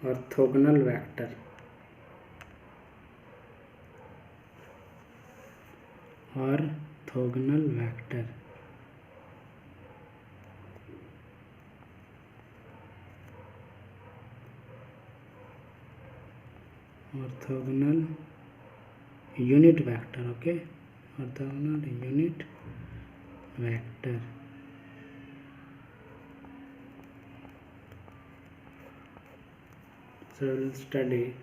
orthogonal vector. Orthogonal vector. Orthogonal unit vector. Okay, orthogonal unit vector. So we'll study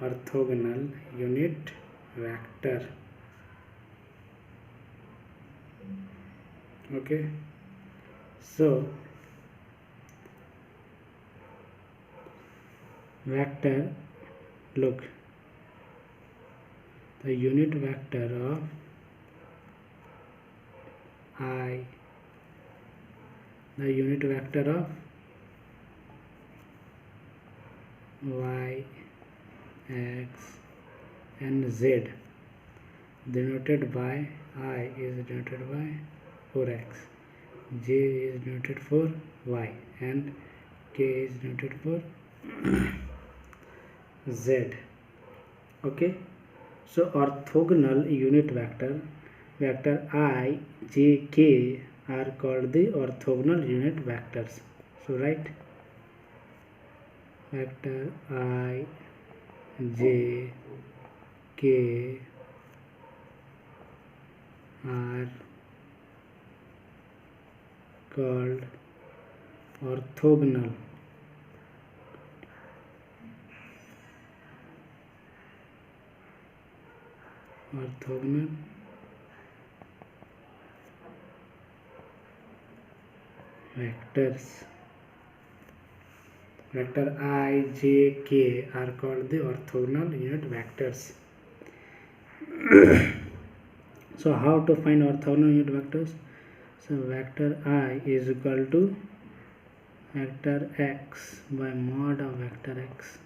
orthogonal unit vector. Okay, so vector, look, the unit vector of I, the unit vector of y, x and z denoted by I is denoted by 4x, j is denoted for y and k is denoted for z. Okay, so orthogonal unit vector I, j, k are called the orthogonal unit vectors. So write vector I, j, k are called orthogonal vectors. Vector I, j, k are called the orthogonal unit vectors. So how to find orthogonal unit vectors? So vector I is equal to vector x by mod of vector x.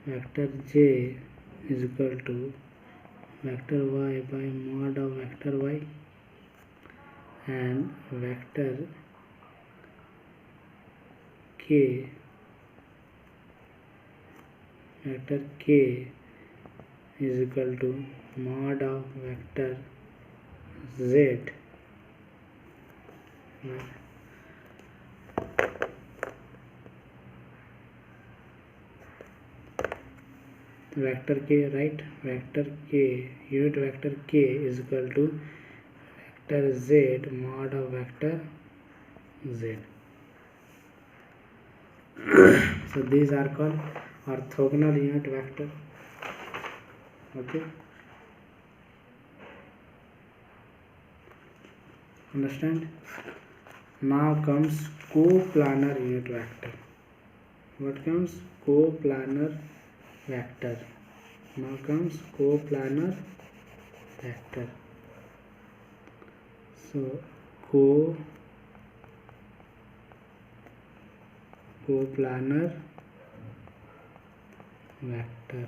Vector j is equal to vector y by mod of vector y, and vector k is equal to mod of vector z. Vector k, right? Vector k, unit vector k is equal to vector z mod of vector z. So these are called orthogonal unit vector. Okay, understand? Now comes coplanar unit vector. What comes? Coplanar vector. Now comes coplanar vector. So coplanar vector.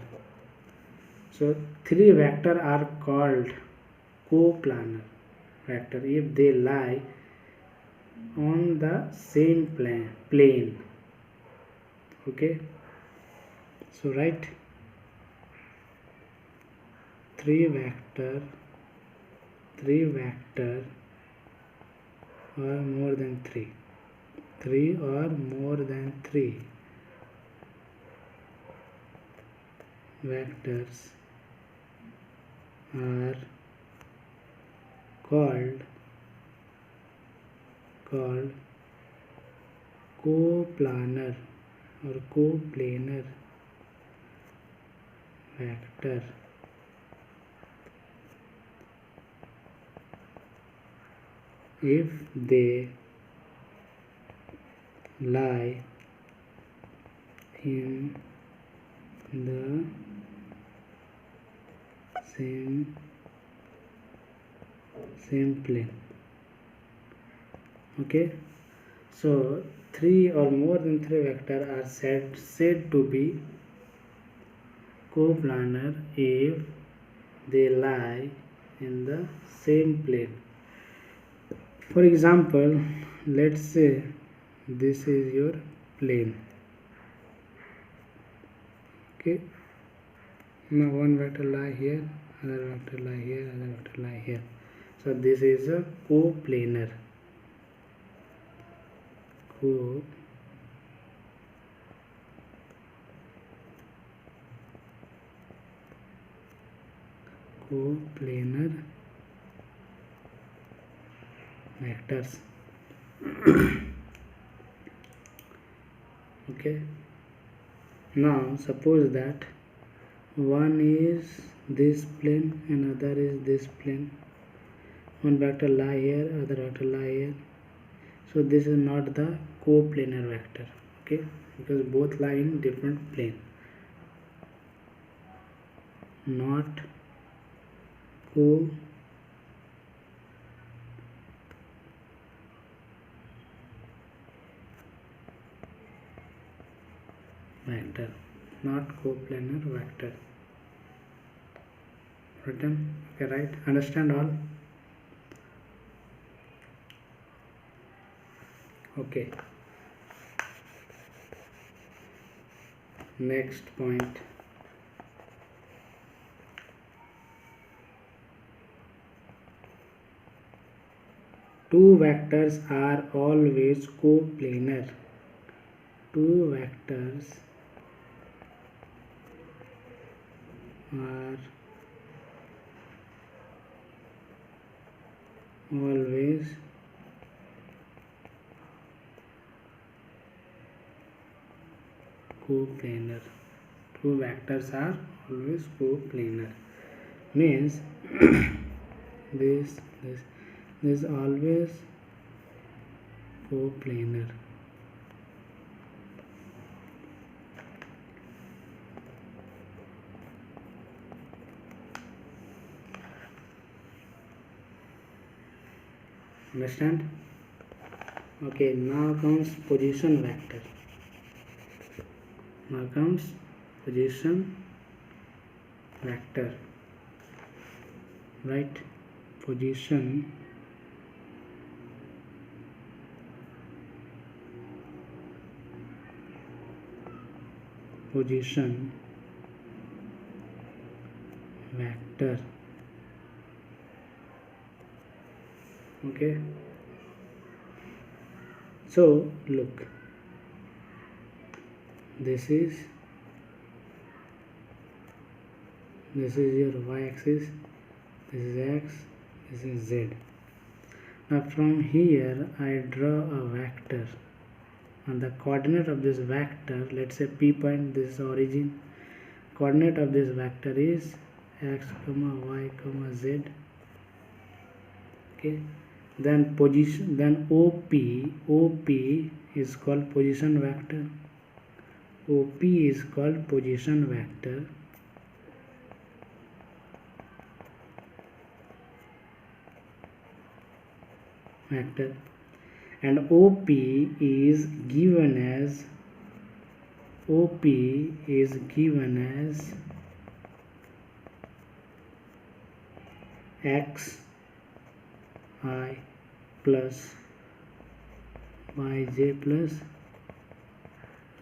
So three vectors are called coplanar vector if they lie on the same plane. Okay, so write three vector or more than three vectors are called coplanar or coplanar vector if they lie in the same plane. Okay, so three or more than three vectors are said to be coplanar if they lie in the same plane. For example, let's say this is your plane. Okay, now one vector lie here, other vector lie here, other vector lie here. So this is a coplanar. Coplanar vectors. Okay, now suppose that one is this plane and other is this plane. One vector lie here, other vector lie here. So this is not the coplanar vector, okay, because both lie in different plane. Not co vector, not coplanar vector. Written, okay, right? Understand all? Okay. Next point. Two vectors are always coplanar. Two vectors are always coplanar. Two vectors are always coplanar. Means this is always coplanar. Understand? Okay, now comes position vector. Now comes position vector. Right? Position vector. Okay, so look, this is your y-axis, this is x, this is z. Now from here I draw a vector, and the coordinate of this vector, let's say P point, this is origin. Coordinate of this vector is x comma y comma z. Okay, then position, then OP is called position vector. OP is called position vector. And OP is given as xi plus yj plus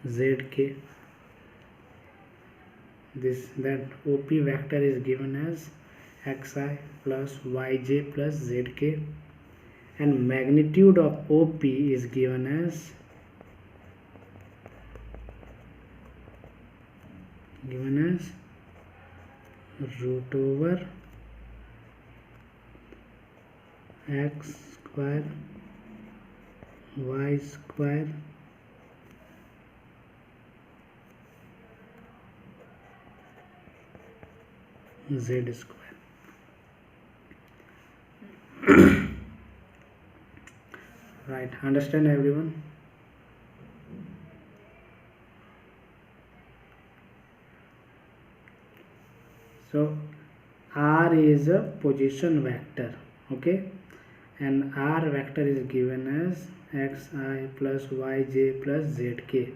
zk. That OP vector is given as xi plus yj plus zk, and magnitude of OP is given as root over x square y square z square. Right, understand everyone? So R is a position vector, okay, and R vector is given as xi plus yj plus zk,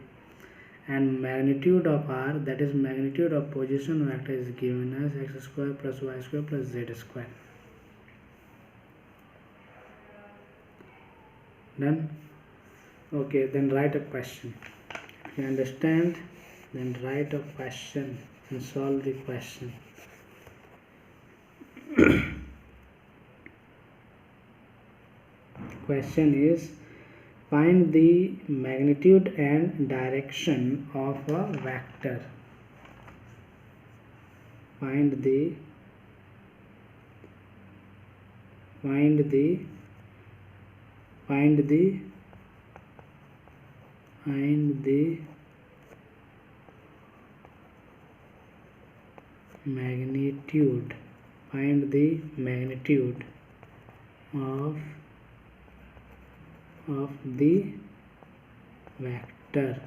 and magnitude of R, that is magnitude of position vector, is given as x square plus y square plus z square. Done? Okay, then write a question. If you understand, then write a question and solve the question. Question is, find the magnitude and direction of a vector. Find the magnitude of the vector,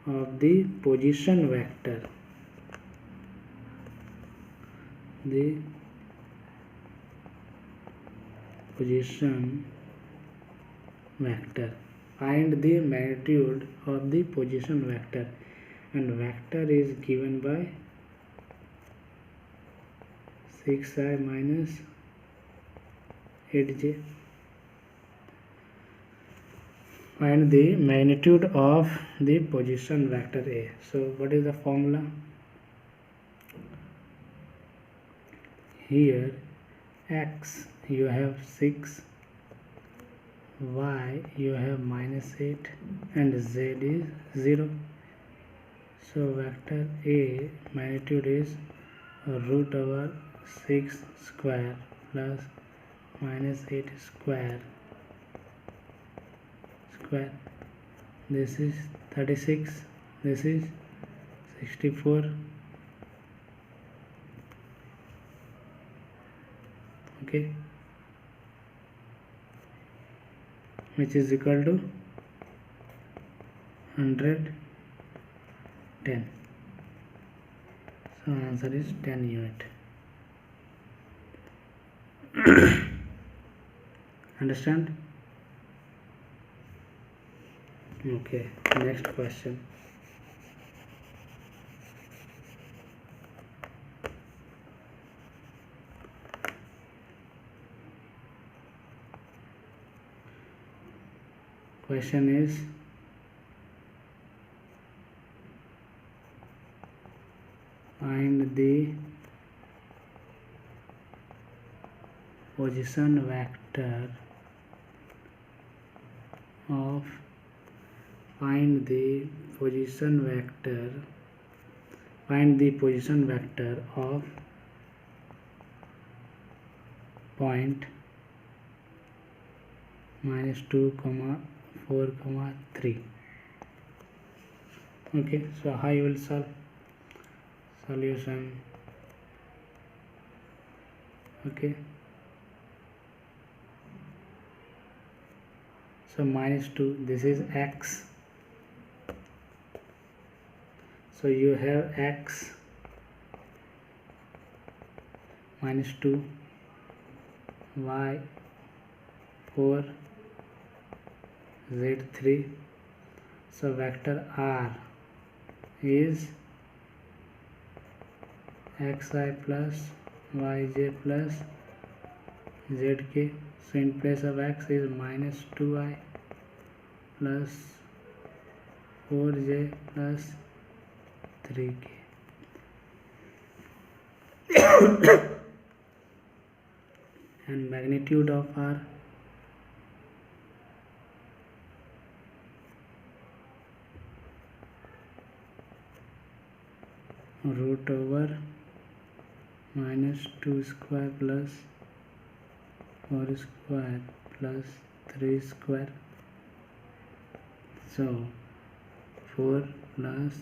of the position vector, the position vector. Find the magnitude of the position vector, and vector is given by 6i minus 8j. Find the magnitude of the position vector A. So what is the formula? Here x you have 6, y you have minus 8, and z is 0. So vector A magnitude is root over 6 square plus minus 8 square. This is 36, this is 64. Okay, which is equal to 110. So answer is 10 unit. Understand? Okay, next question. Question is, find the position vector of point -2, 4, 3. Okay, so how you will solve? Solution. Okay, so -2, this is x, so you have x -2, y 4, z 3. So vector r is xi plus yj plus zk. So in place of x is -2i plus 4j plus 3k. And magnitude of r root over -2 square plus 4 square plus 3 square. So 4 plus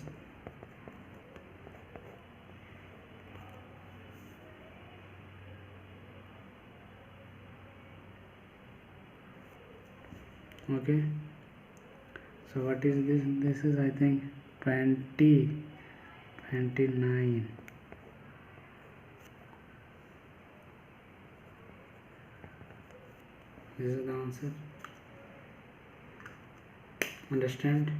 okay, so what is this? This is, I think, 29. This is the answer. Understand?